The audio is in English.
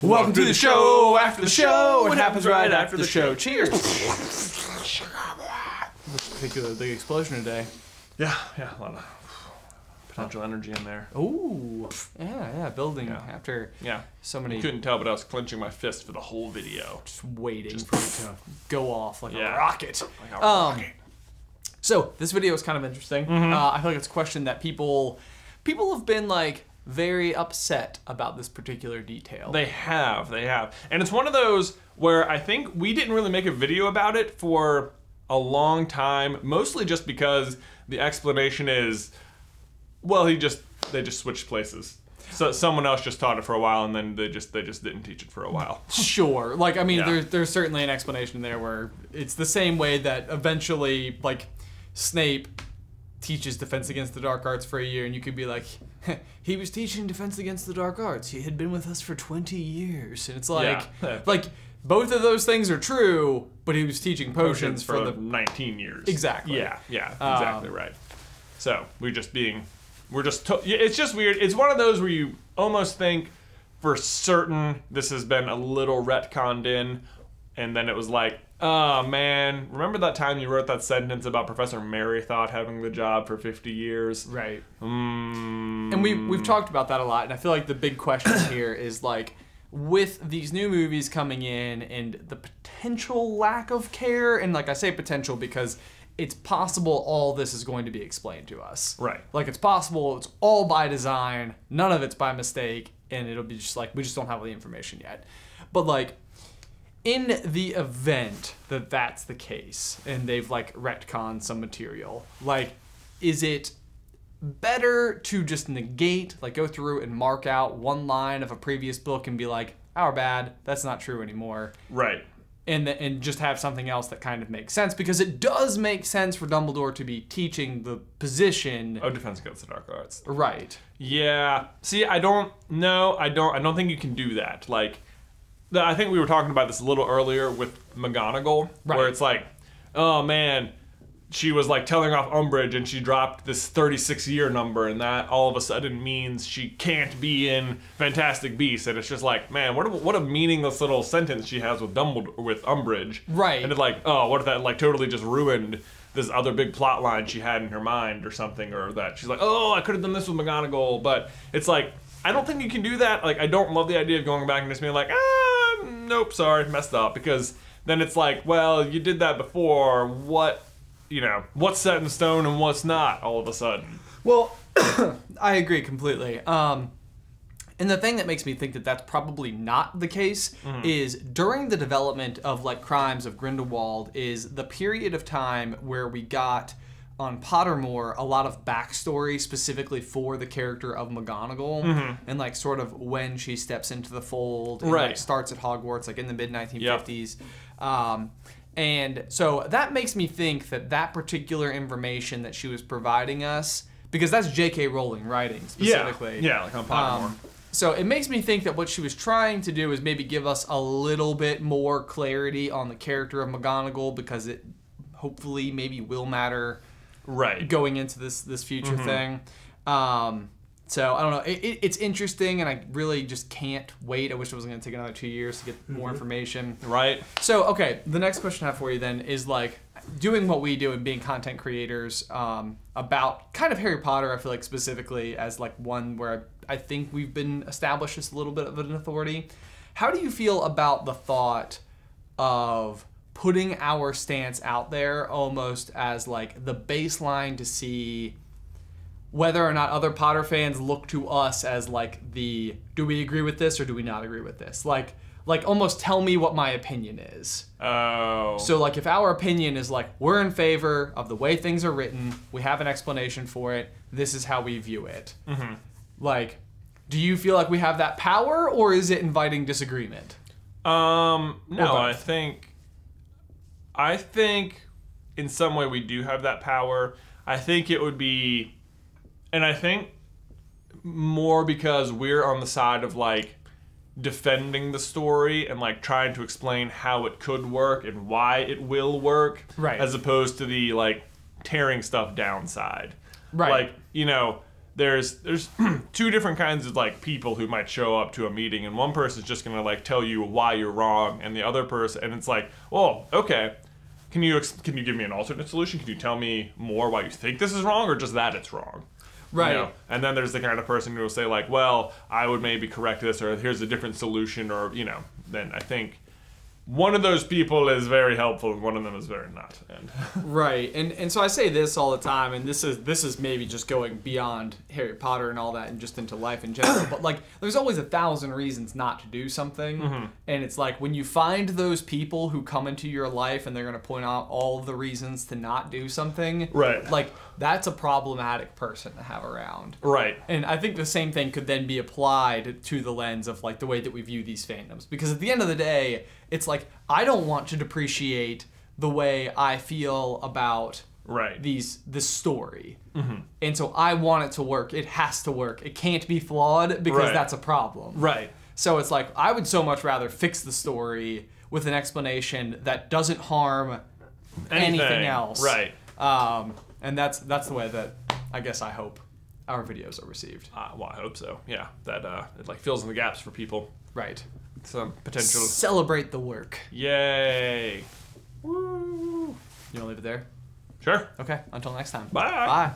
Welcome to the show after the show. What happens right after the show? Cheers. Particularly big explosion today. Yeah, a lot of potential energy in there. Ooh, yeah, building after so many. You couldn't tell, but I was clenching my fist for the whole video. Just waiting for it to go off like a rocket. Like a rocket. So this video is kind of interesting. I feel like it's a question that people have been like very upset about this particular detail. They have. And it's one of those where I think we didn't really make a video about it for a long time, mostly just because the explanation is, well, they just switched places. So someone else just taught it for a while, and then they just didn't teach it for a while. Sure. Like, I mean, there's certainly an explanation there where it's the same way that eventually, like, Snape teaches Defense Against the Dark Arts for a year, and you could be like, he was teaching Defense Against the Dark Arts. He had been with us for 20 years. And it's like, like, both of those things are true, but he was teaching potions for the 19 years. Exactly. Yeah, exactly right. So it's just weird. It's one of those where you almost think for certain this has been a little retconned in, and then it was like, oh man, remember that time you wrote that sentence about Professor Merrythought having the job for 50 years? Right. And we've talked about that a lot, and I feel like the big question here is like, with these new movies coming in and the potential lack of care, and like I say potential because it's possible all this is going to be explained to us. Right. Like it's possible it's all by design, none of it's by mistake, and it'll be just like, we just don't have the information yet. But like, in the event that that's the case, and they've like retconned some material, like, is it better to just negate, like go through and mark out one line of a previous book and be like, our bad, that's not true anymore. Right. And just have something else that kind of makes sense, because it does make sense for Dumbledore to be teaching the position of Defense Against the Dark Arts. Right. Yeah. See, I don't think you can do that. Like, I think we were talking about this a little earlier with McGonagall, where it's like, oh man, she was like telling off Umbridge and she dropped this 36-year number, and that all of a sudden means she can't be in Fantastic Beasts, and it's just like, man, what a meaningless little sentence she has with Umbridge. Right. And it's like, oh, what if that like totally just ruined this other big plot line she had in her mind or something, or that she's like, oh, I could have done this with McGonagall, but it's like, I don't think you can do that. Like, I don't love the idea of going back and just being like, nope, sorry, messed up, because then it's like, well, you did that before, what's set in stone and what's not all of a sudden? Well, I agree completely. And the thing that makes me think that that's probably not the case is during the development of like Crimes of Grindelwald is the period of time where we got on Pottermore a lot of backstory specifically for the character of McGonagall and like sort of when she steps into the fold and like starts at Hogwarts like in the mid-1950s. And so that makes me think that that particular information that she was providing us, because that's J.K. Rowling writing specifically. Yeah, like on Pottermore. So it makes me think that what she was trying to do is maybe give us a little bit more clarity on the character of McGonagall, because it hopefully maybe will matter going into this future thing. So I don't know. It's interesting, and I really just can't wait. I wish it wasn't going to take another 2 years to get more information. Right. So okay, the next question I have for you then is like doing what we do and being content creators about kind of Harry Potter. I feel like specifically as like one where I think we've been established as a little bit of an authority. How do you feel about the thought of putting our stance out there almost as like the baseline to see whether or not other Potter fans look to us as like the, do we agree with this or do we not agree with this? Like almost tell me what my opinion is. Oh. So like if our opinion is like, we're in favor of the way things are written, we have an explanation for it, this is how we view it. Like, do you feel like we have that power, or is it inviting disagreement? No, I think in some way we do have that power. I think it would be, and I think more because we're on the side of like defending the story and like trying to explain how it could work and why it will work, as opposed to the like tearing stuff down side. Like, there's two different kinds of like people who might show up to a meeting, and one person's just gonna like tell you why you're wrong, and the other person, and it's like, well, okay, can you give me an alternate solution? Can you tell me more why you think this is wrong, or just that it's wrong? Right. You know? And then there's the kind of person who will say like, well, I would maybe correct this, or here's a different solution, or then I think one of those people is very helpful and one of them is very not. And right. And so I say this all the time, and this is maybe just going beyond Harry Potter and all that and just into life in general, but like there's always 1,000 reasons not to do something. And it's like when you find those people who come into your life and they're going to point out all the reasons to not do something, right, like that's a problematic person to have around. Right. And I think the same thing could then be applied to the lens of like the way that we view these fandoms, because at the end of the day, it's like I don't want to depreciate the way I feel about this story. And so I want it to work. It has to work. It can't be flawed because that's a problem. Right. So it's like I would so much rather fix the story with an explanation that doesn't harm anything else. Right. And that's the way that I guess I hope our videos are received. Well, I hope so. Yeah, that it like fills in the gaps for people. Right. Some potential. Celebrate the work. Yay. Woo. You want to leave it there? Sure. Okay. Until next time. Bye. Bye.